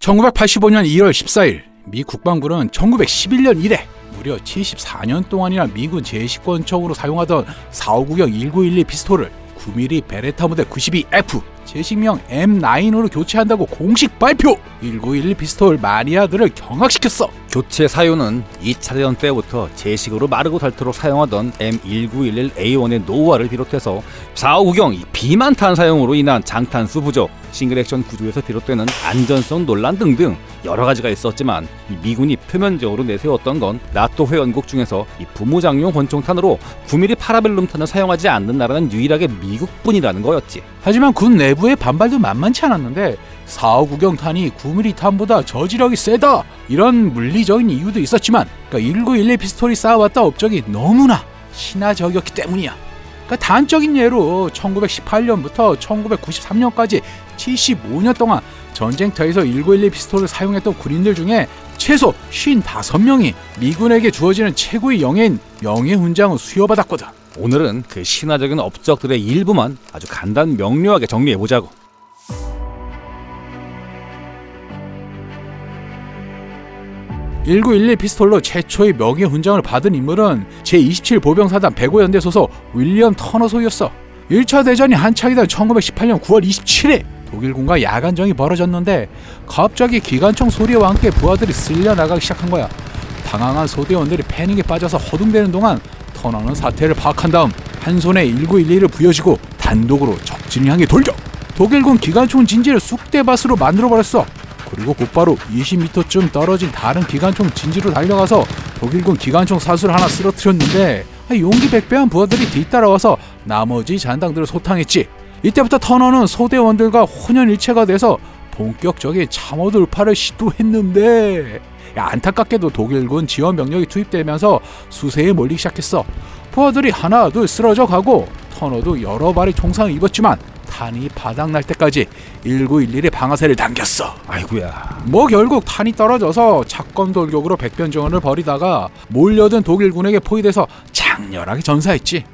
1985년 2월 14일 미 국방부는 1911년 이래 무려 74년 동안이나 미군 제식권총으로 사용하던 459경 1912 피스톨을 9mm 베레타 모델 92F 제식명 M9으로 교체한다고 공식 발표! 1912 피스톨 마니아들을 경악시켰어. 교체 사유는 2차 대전 때부터 제식으로 마르고 닳도록 사용하던 M1911A1의 노후화를 비롯해서 459경 비만탄 사용으로 인한 장탄수 부족, 싱글 액션 구조에서 비롯되는 안전성 논란 등등 여러 가지가 있었지만 미군이 표면적으로 내세웠던 건 나토 회원국 중에서 부무장용 권총탄으로 9mm 파라벨룸탄을 사용하지 않는 나라는 유일하게 미국뿐이라는 거였지. 하지만 군 내부의 반발도 만만치 않았는데 459경 탄이 9mm 탄보다 저지력이 세다 이런 물리적인 이유도 있었지만 1911 피스톨이 쌓아왔던 업적이 너무나 신화적이었기 때문이야. 단적인 예로 1918년부터 1993년까지 75년 동안 전쟁터에서 1911 피스톨을 사용했던 군인들 중에 최소 55명이 미군에게 주어지는 최고의 영예인 명예훈장을 수여받았거든. 오늘은 그 신화적인 업적들의 일부만 아주 간단 명료하게 정리해보자고. (1911) 피스톨로 최초의 명예훈장을 받은 인물은 제27 보병사단 105연대 소속 윌리엄 터너 소유였어. 1차 대전이 한창이던 1918년 9월 27일 독일군과 야간전이 벌어졌는데 갑자기 기관총 소리와 함께 부하들이 쓸려나가기 시작한 거야. 당황한 소대원들이 패닉에 빠져서 허둥대는 동안 터너는 사태를 파악한 다음 한 손에 1911을 부여쥐고 단독으로 적진을 향해 돌격! 독일군 기관총 진지를 쑥대밭으로 만들어버렸어. 그리고 곧바로 20m쯤 떨어진 다른 기관총 진지로 달려가서 독일군 기관총 사수를 하나 쓰러뜨렸는데 용기 백배한 부하들이 뒤따라와서 나머지 잔당들을 소탕했지. 이때부터 터너는 소대원들과 혼연일체가 돼서 본격적인 참호 돌파를 시도했는데 안타깝게도 독일군 지원 병력이 투입되면서 수세에 몰리기 시작했어. 부하들이 하나 둘 쓰러져 가고 터너도 여러 발의 총상을 입었지만 탄이 바닥날 때까지 1911의 방아쇠를 당겼어. 아이고야. 결국 탄이 떨어져서 착검 돌격으로 백변정원을 벌이다가 몰려든 독일군에게 포위돼서 장렬하게 전사했지.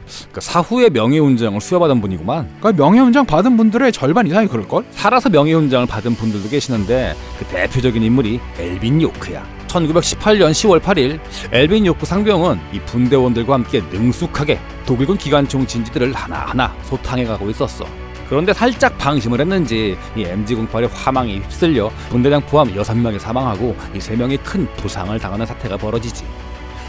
사후에 명예훈장을 수여받은 분이구만. 명예훈장 받은 분들의 절반 이상이 그럴걸? 살아서 명예훈장을 받은 분들도 계시는데 그 대표적인 인물이 엘빈 요크야. 1918년 10월 8일 엘빈 요크 상병은 이 분대원들과 함께 능숙하게 독일군 기관총 진지들을 하나하나 소탕해가고 있었어. 그런데 살짝 방심을 했는지 이 MG08의 화망에 휩쓸려 분대장 포함 6명이 사망하고 이 3명이 큰 부상을 당하는 사태가 벌어지지.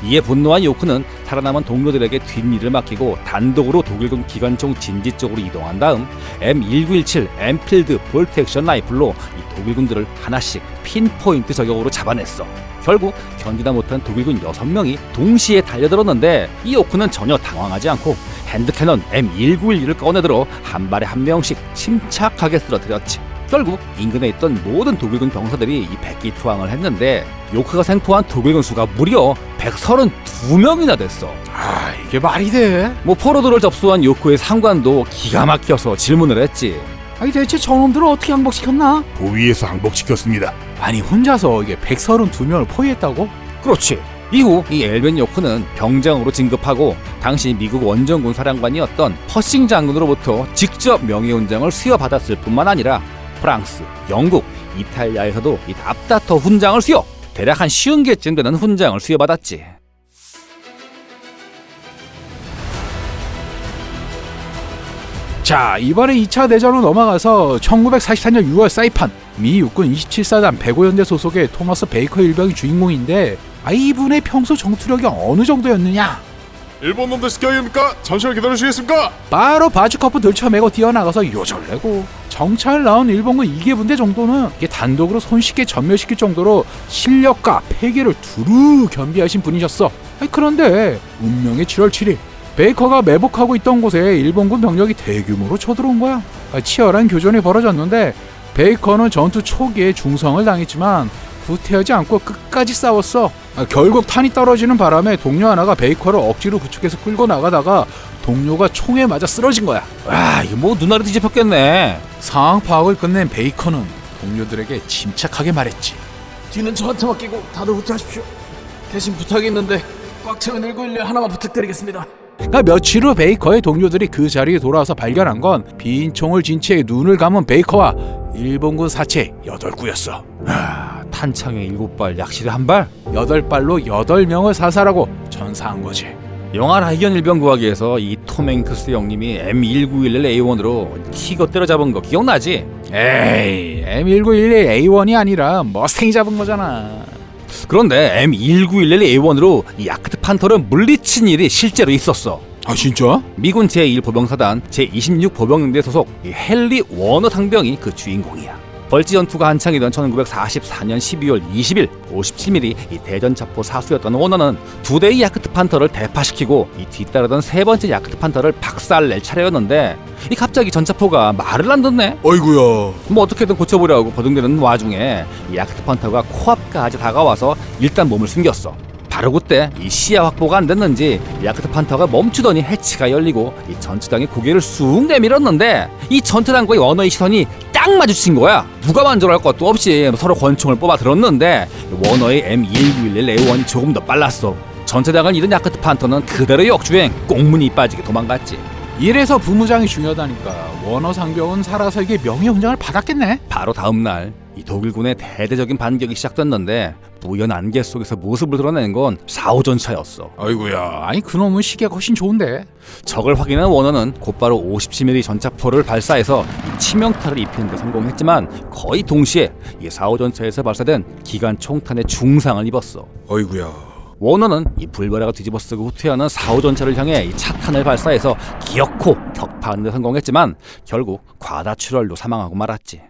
이에 분노한 요크는 살아남은 동료들에게 뒷일을 맡기고 단독으로 독일군 기관총 진지 쪽으로 이동한 다음 M1917 엠필드 볼트 액션 라이플로 이 독일군들을 하나씩 핀포인트 저격으로 잡아냈어. 결국 견디다 못한 독일군 6명이 동시에 달려들었는데 이 요크는 전혀 당황하지 않고 핸드캐논 M1911을 꺼내들어 한 발에 한 명씩 침착하게 쓰러뜨렸지. 결국 인근에 있던 모든 독일군 병사들이 이 백기투항을 했는데 요크가 생포한 독일군 수가 무려 132명이나 됐어. 이게 말이 돼? 포로들을 접수한 요크의 상관도 기가 막혀서 질문을 했지. 대체 저놈들을 어떻게 항복시켰나? 보위에서 항복시켰습니다. 혼자서 이게 132명을 포위했다고? 그렇지. 이후 이 엘벤 요크는 병장으로 진급하고 당시 미국 원정군 사령관이었던 퍼싱 장군으로부터 직접 명예훈장을 수여받았을 뿐만 아니라 프랑스, 영국, 이탈리아에서도 이 앞다퉈 훈장을 수여! 대략 한 50개쯤 되는 훈장을 수여받았지. 자, 이번에 2차 대전으로 넘어가서 1944년 6월 사이판 미 육군 27사단 105연대 소속의 토머스 베이커 일병이 주인공인데 이분의 평소 전투력이 어느 정도였느냐? 일본 놈들 스켜입니까? 잠시만 기다려주시겠습니까? 바로 바주커프 들쳐매고 뛰어나가서 요절내고 정찰 나온 일본군 2개 분대 정도는 이게 단독으로 손쉽게 전멸시킬 정도로 실력과 패기를 두루 겸비하신 분이셨어. 그런데 운명의 7월 7일 베이커가 매복하고 있던 곳에 일본군 병력이 대규모로 쳐들어온 거야. 치열한 교전이 벌어졌는데 베이커는 전투 초기에 중성을 당했지만 후퇴하지 않고 끝까지 싸웠어. 결국 탄이 떨어지는 바람에 동료 하나가 베이커를 억지로 구축해서 끌고 나가다가 동료가 총에 맞아 쓰러진 거야. 이거 눈알이 뒤집혔겠네. 상황 파악을 끝낸 베이커는 동료들에게 침착하게 말했지. 뒤는 저한테 맡기고 다들 후퇴하십시오. 대신 부탁이 있는데 꽉 채운 1911 하나만 부탁드리겠습니다. 그러니까 며칠 후 베이커의 동료들이 그 자리에 돌아와서 발견한 건 빈 총을 쥔 채 눈을 감은 베이커와 일본군 사체 8구였어. 탄창에 7발, 약실에 1발? 8발로 8명을 사살하고 전사한 거지. 영화 라이언 일병 구하기에서 이 톰 행크스 형님이 M1911A1으로 티거 때려잡은 거 기억나지? 에이, M1911A1이 아니라 머스탱이 잡은 거잖아. 그런데 M1911A1으로 이 야크트 판터를 물리친 일이 실제로 있었어. 아 진짜? 미군 제1보병사단 제26보병연대 소속 이 헨리 워너 상병이 그 주인공이야. 벌지 전투가 한창이던 1944년 12월 20일 57mm 이 대전차포 사수였던 워너는 2대의 야크트 판터를 대파시키고 이 뒤따르던 3번째 야크트 판터를 박살낼 차례였는데 이 갑자기 전차포가 말을 안 듣네. 어이구야. 뭐 어떻게든 고쳐보려고 버둥대는 와중에 이 야크트 판터가 코앞까지 다가와서 일단 몸을 숨겼어. 바로 그때 이 시야 확보가 안 됐는지 야크트 판터가 멈추더니 해치가 열리고 이 전투장이 고개를 쑥 내밀었는데 이 전투장과의 워너의 시선이 딱 마주친 거야. 누가 만족할 것도 없이 서로 권총을 뽑아 들었는데 워너의 M1911A1이 조금 더 빨랐어. 전투장을 잃은 야크트 판터는 그대로 역주행 꽁무니 빠지게 도망갔지. 이래서 부무장이 중요하다니까. 워너 상병은 살아서 이게 명예훈장을 받았겠네. 바로 다음날 이 독일군의 대대적인 반격이 시작됐는데 뿌연 안개 속에서 모습을 드러낸 건 4호 전차였어. 아이고야. 아니 그놈은 시계가 훨씬 좋은데. 적을 확인한 워너는 곧바로 57mm 전차포를 발사해서 이 치명타를 입히는 데 성공했지만 거의 동시에 이 4호 전차에서 발사된 기관 총탄의 중상을 입었어. 어이구야. 워너는 이 불바다가 뒤집어쓰고 후퇴하는 4호 전차를 향해 이 차탄을 발사해서 기어코 격파하는 데 성공했지만 결국 과다출혈로 사망하고 말았지.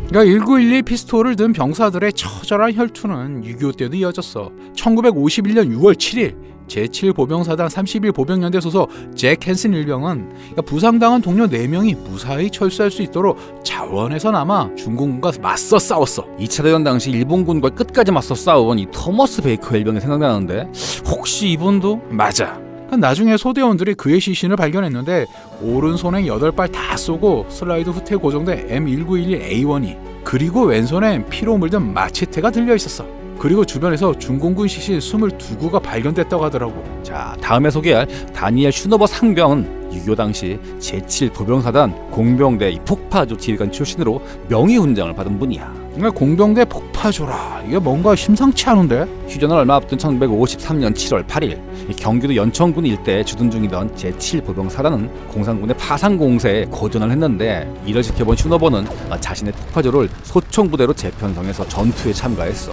그러니까 1911 피스톨을 든 병사들의 처절한 혈투는 6.25 때도 이어졌어. 1951년 6월 7일 제7보병사단 31보병연대 소속 잭 헨슨 일병은 부상당한 동료 4명이 무사히 철수할 수 있도록 자원에서 남아 중공군과 맞서 싸웠어. 2차 대전 당시 일본군과 끝까지 맞서 싸운 이 토머스 베이커 일병이 생각나는데 혹시 이분도? 맞아. 나중에 소대원들이 그의 시신을 발견했는데 오른손에 8발 다 쏘고 슬라이드 후퇴 고정된 M1911A1이 그리고 왼손엔 피로 물든 마체테가 들려 있었어. 그리고 주변에서 중공군 시신 22구가 발견됐다고 하더라고. 자, 다음에 소개할 다니엘 슈너버 상병은 6.25 당시 제7보병사단 공병대 폭파조 지휘관 출신으로 명예훈장을 받은 분이야. 그러니까 공병대 폭파조라. 이게 뭔가 심상치 않은데? 휴전을 얼마 앞둔 1953년 7월 8일 경기도 연천군 일대에 주둔 중이던 제7보병사단은 공산군의 파상공세에 고전을 했는데 이를 지켜본 슈너버는 자신의 폭파조를 소총부대로 재편성해서 전투에 참가했어.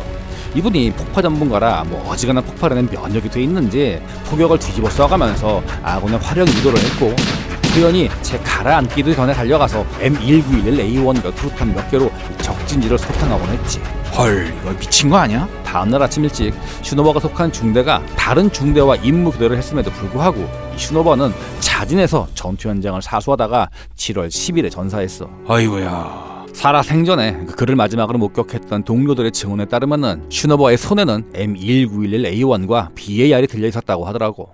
이분이 폭파 전문가라 어지간한 폭발에는 면역이 돼 있는지 포격을 뒤집어 쏴가면서 아군의 화력 유도를 했고 우연히 제 가라앉기도 전에 달려가서 M1911A1과 투루탄 몇 개로 적진지를 소탕하곤 했지. 헐, 이거 미친 거 아니야? 다음날 아침 일찍 슈노버가 속한 중대가 다른 중대와 임무 교대를 했음에도 불구하고 이 슈노버는 자진해서 전투 현장을 사수하다가 7월 10일에 전사했어. 아이고야. 살아 생전에 그를 마지막으로 목격했던 동료들의 증언에 따르면은 슈노버의 손에는 M1911A1과 BAR이 들려 있었다고 하더라고.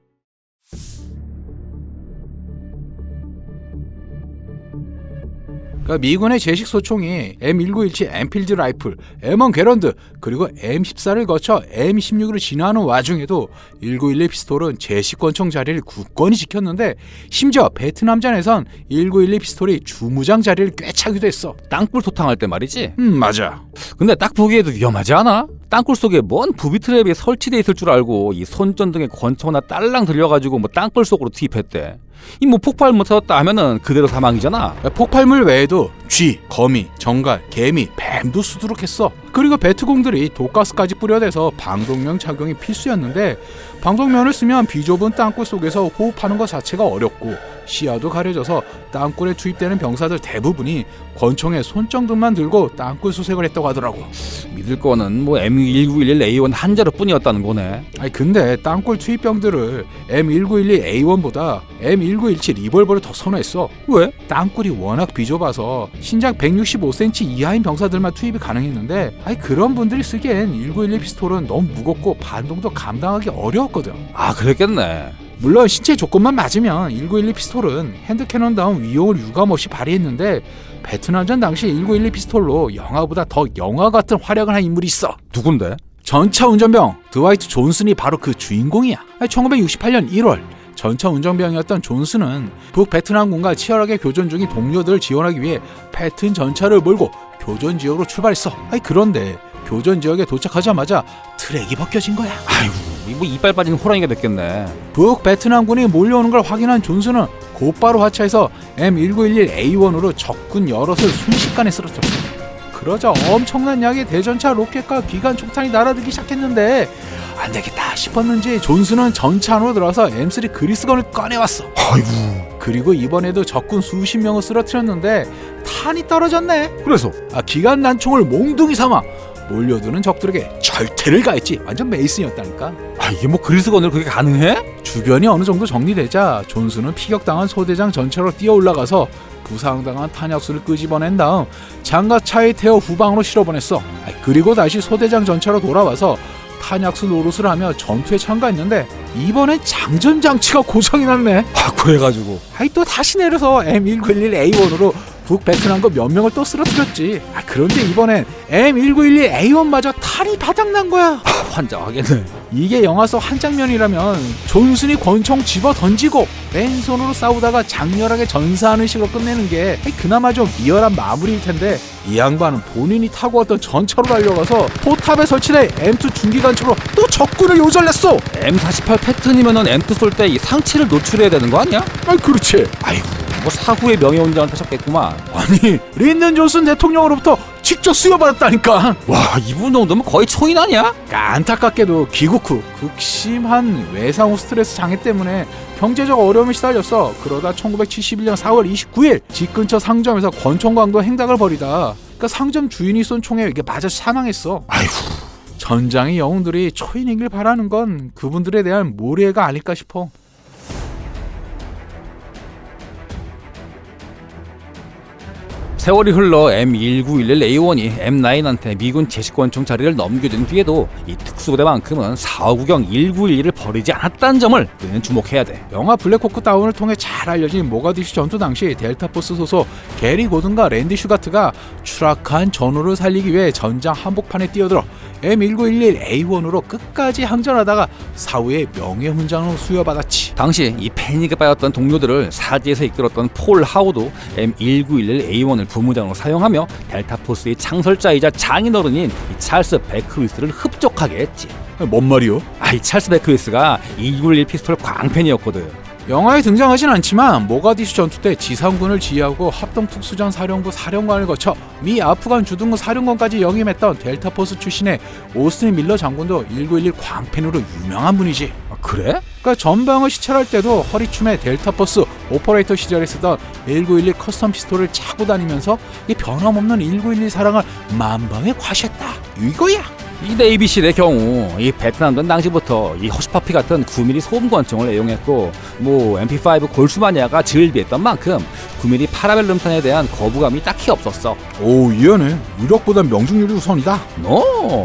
그러니까 미군의 제식 소총이 M1917 엠필드 라이플, M1 게런드 그리고 M14를 거쳐 M16으로 진화하는 와중에도 1911 피스톨은 제식 권총 자리를 굳건히 지켰는데 심지어 베트남전에선 1911 피스톨이 주무장 자리를 꿰차기도 했어. 땅굴 소탕할 때 말이지. 맞아. 근데 딱 보기에도 위험하지 않아? 땅굴 속에 뭔 부비 트랩이 설치돼 있을 줄 알고 이 손전등에 권총 하나 딸랑 들려가지고 땅굴 속으로 투입했대. 이 폭발 못 터졌다 하면은 그대로 사망이잖아. 폭발물 외에도 쥐, 거미, 정갈, 개미, 뱀도 수두룩했어. 그리고 베트공들이 독가스까지 뿌려대서 방독면 착용이 필수였는데 방독면을 쓰면 비좁은 땅굴 속에서 호흡하는 것 자체가 어렵고 시야도 가려져서 땅굴에 투입되는 병사들 대부분이 권총에 손정등만 들고 땅굴 수색을 했다고 하더라고. 믿을 거는 M1911A1 한 자루뿐이었다는 거네. 아니 근데 땅굴 투입병들을 M1912A1보다 M1917 리볼버를 더 선호했어. 왜? 땅굴이 워낙 비좁아서 신장 165cm 이하인 병사들만 투입이 가능했는데 아니 그런 분들이 쓰기엔 1911 피스톨은 너무 무겁고 반동도 감당하기 어려웠거든. 아, 그랬겠네. 물론 신체 조건만 맞으면 1912 피스톨은 핸드캐논다운 위용을 유감없이 발휘했는데 베트남전 당시 1912 피스톨로 영화보다 더 영화 같은 활약을 한 인물이 있어. 누군데? 전차 운전병 드와이트 존슨이 바로 그 주인공이야. 1968년 1월 전차 운전병이었던 존슨은 북베트남군과 치열하게 교전 중인 동료들을 지원하기 위해 패튼 전차를 몰고 교전 지역으로 출발했어. 그런데 교전 지역에 도착하자마자 트랙이 벗겨진 거야. 아이고, 뭐 이빨 빠진 호랑이가 됐겠네. 북베트남군이 몰려오는 걸 확인한 존슨은 곧바로 하차해서 M1911A1으로 적군 여럿을 순식간에 쓰러뜨렸어. 그러자 엄청난 양의 대전차 로켓과 기관 총탄이 날아들기 시작했는데 안 되겠다 싶었는지 존슨은 전차 안으로 들어와서 M3 그리스건을 꺼내왔어. 아이고. 그리고 이번에도 적군 수십 명을 쓰러뜨렸는데 탄이 떨어졌네. 그래서 기관 난총을 몽둥이 삼아 몰려드는 적들에게 절퇴를 가했지. 완전 메이슨이었다니까. 이게 뭐 그리스건을 그게 가능해? 주변이 어느 정도 정리되자 존슨은 피격당한 소대장 전차로 뛰어 올라가서 부상당한 탄약수를 끄집어낸 다음 장갑차에 태워 후방으로 실어보냈어. 그리고 다시 소대장 전차로 돌아와서 탄약수 노릇을 하며 전투에 참가했는데 이번엔 장전장치가 고장이 났네. 그래가지고 또 다시 내려서 M1911A1으로 북베트남군 몇 명을 또 쓰러뜨렸지. 그런데 이번엔 M1911A1마저 탈이 바닥난 거야. 환장하겠네. 이게 영화 속 한 장면이라면 존슨이 권총 집어 던지고 맨손으로 싸우다가 장렬하게 전사하는 식으로 끝내는 게 그나마 좀 리얼한 마무리일 텐데 이 양반은 본인이 타고 왔던 전차로 달려가서 포탑에 설치된 M2 중기관총으로 또 적군을 요절냈어. M48 패턴이면은 M2 쏠 때 이 상체를 노출해야 되는 거 아니야? 그렇지. 아이고, 뭐 사후에 명예훈장을 타셨겠구만. 아니 린든 존슨 대통령으로부터 직접 수여받았다니까. 와, 이분 정도면 거의 총인 아니야? 안타깝게도 귀국 후 극심한 외상 후 스트레스 장애 때문에 경제적 어려움에 시달렸어. 그러다 1971년 4월 29일 집 근처 상점에서 권총광도 행각을 벌이다 상점 주인이 쏜 총에 이게 맞아 사망했어. 아이고. 전장의 영웅들이 초인이길 바라는 건 그분들에 대한 모례가 아닐까 싶어. 세월이 흘러 M1911A1이 M9한테 미군 제시권총 자리를 넘겨준 뒤에도 이 특수부대만큼은 459경 1911을 버리지 않았다는 점을 우리는 주목해야 돼. 영화 블랙호크 다운을 통해 잘 알려진 모가디슈 전투 당시 델타포스 소속 게리 고든과 랜디 슈가트가 추락한 전우를 살리기 위해 전장 한복판에 뛰어들어 M1911A1으로 끝까지 항전하다가 사후에 명예훈장으로 수여받았지. 당시 이 패닉에 빠졌던 동료들을 사지에서 이끌었던 폴 하우도 M1911A1을 부무장으로 사용하며 델타포스의 창설자이자 장인어른인 이 찰스 베크위스를 흡족하게 했지. 뭔 말이요? 이 찰스 베크위스가 291 피스톨 광팬이었거든. 영화에 등장하진 않지만 모가디슈 전투 때 지상군을 지휘하고 합동특수전 사령부 사령관을 거쳐 미 아프간 주둔군 사령관까지 역임했던 델타포스 출신의 오스틴 밀러 장군도 1911 광팬으로 유명한 분이지. 그래? 전방을 시찰할 때도 허리춤에 델타포스 오퍼레이터 시절에 쓰던 1911 커스텀 피스톨을 차고 다니면서 이 변함없는 1911 사랑을 만방에 과시했다 이거야. 이 네이비실의 경우 이 베트남전 당시부터 이 허시파피 같은 9mm 소음권총을 애용했고 뭐 MP5 골수마니아가 즐비했던 만큼 9mm 파라벨룸탄에 대한 거부감이 딱히 없었어. 오, 이해하네. 유력보단 명중률이 우선이다.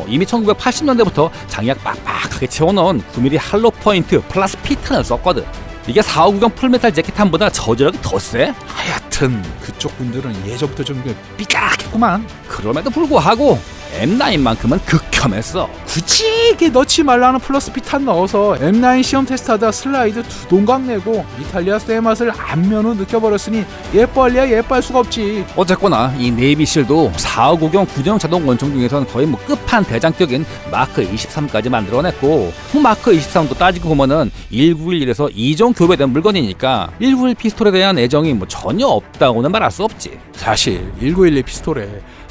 이미 1980년대부터 장약 빡빡하게 채워넣은 9mm 할로 포인트 플러스 피탄을 썼거든. 이게 459경 풀메탈 재킷탄보다 저지력이 더 세? 하여튼 그쪽 분들은 예전부터 좀 삐까했구만. 그럼에도 불구하고 M9만큼은 극혐했어. 굳이 이게 넣지 말라는 플러스 피탄 넣어서 M9 시험 테스트하다 슬라이드 두 동강 내고 이탈리아 쇠 맛을 안면으로 느껴버렸으니 예뻐할래야 예뻐할 수가 없지. 어쨌거나 이 네이비실도 459경 구정 자동 권총 중에선 거의 뭐 끝판 대장격인 마크 23까지 만들어냈고 마크 23도 따지고 보면은 1911에서 2종 교배된 물건이니까 1911 피스톨에 대한 애정이 뭐 전혀 없다고는 말할 수 없지. 사실 1911 피스톨에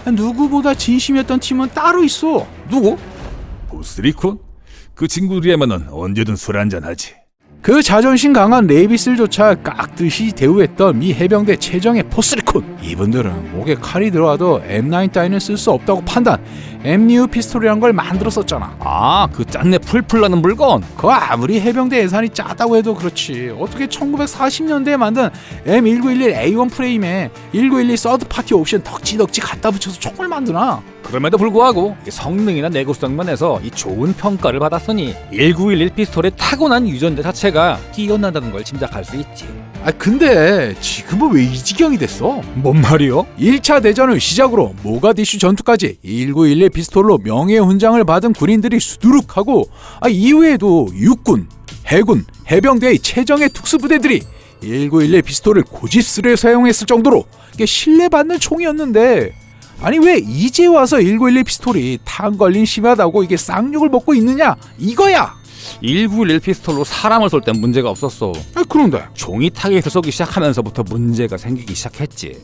누구보다 진심이었던 팀은 따로 있어. 누구? 보스리콘? 그 친구들이야말은 언제든 술 한잔하지. 그 자존심 강한 네이비슬조차 깍듯이 대우했던 미 해병대 최정예 포스리콘. 이분들은 목에 칼이 들어와도 M9 따위는 쓸 수 없다고 판단 M-NEW 피스톨이란 걸 만들었었잖아. 그 짠내 풀풀 나는 물건. 그 아무리 해병대 예산이 짜다고 해도 그렇지 어떻게 1940년대에 만든 M1911A1 프레임에 1912 서드 파티 옵션 덕지덕지 갖다 붙여서 총을 만드나? 그럼에도 불구하고 성능이나 내구성 면에서 이 좋은 평가를 받았으니 1911 피스톨의 타고난 유전자 자체가 뛰어난다는 걸 짐작할 수 있지. 아 근데 지금은 왜 이 지경이 됐어? 뭔 말이요? 1차 대전을 시작으로 모가디슈 전투까지 1911 피스톨로 명예훈장을 받은 군인들이 수두룩하고 이후에도 육군, 해군, 해병대의 최정예 특수부대들이 1911 피스톨을 고집스레 사용했을 정도로 이게 신뢰받는 총이었는데 아니 왜 이제 와서 1911 피스톨이 탄 걸림 심하다고 이게 쌍욕을 먹고 있느냐 이거야. 1911 피스톨로 사람을 쏠 땐 문제가 없었어. 그런데 종이 타겟을 쏘기 시작하면서부터 문제가 생기기 시작했지.